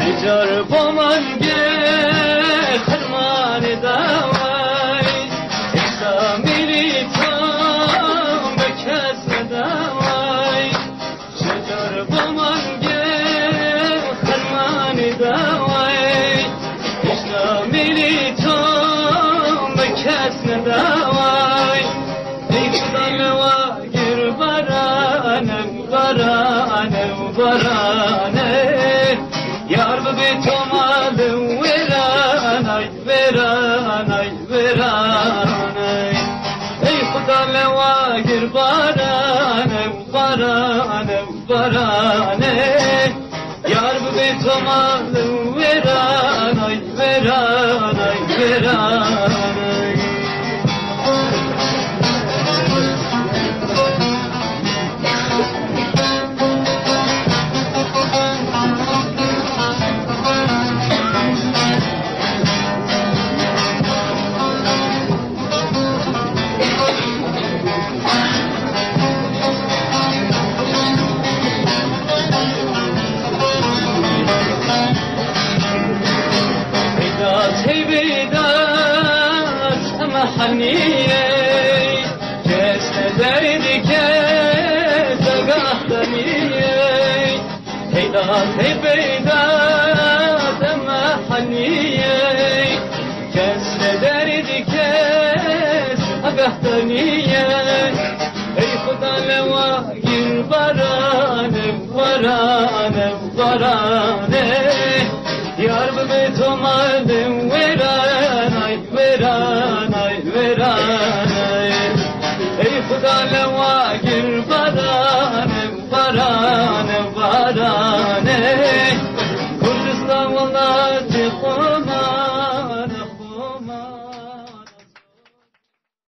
شجر با من گه خرمان دوای ایسا میری تام به کس ندوای شجر با من گه خرمان دوای ایسا میری تام به کس ندوای ای خدا لواگیر برانه برانه برانه یار به تو مال ورانای ورانای ورانای ای خدا لواگیر بارانه بارانه بارانه یار به تو مال ورانای ورانای ورانای حنية كاس دردي كاس قحطنية هيدا هيبيدا دم حنية كاس دردي كاس قحطنية اي خدا لواقي برانه برانه برانه يا رب بيتو مال ورانه ورانه ای خدا لواگیر برانه برانه برانه کردستان والله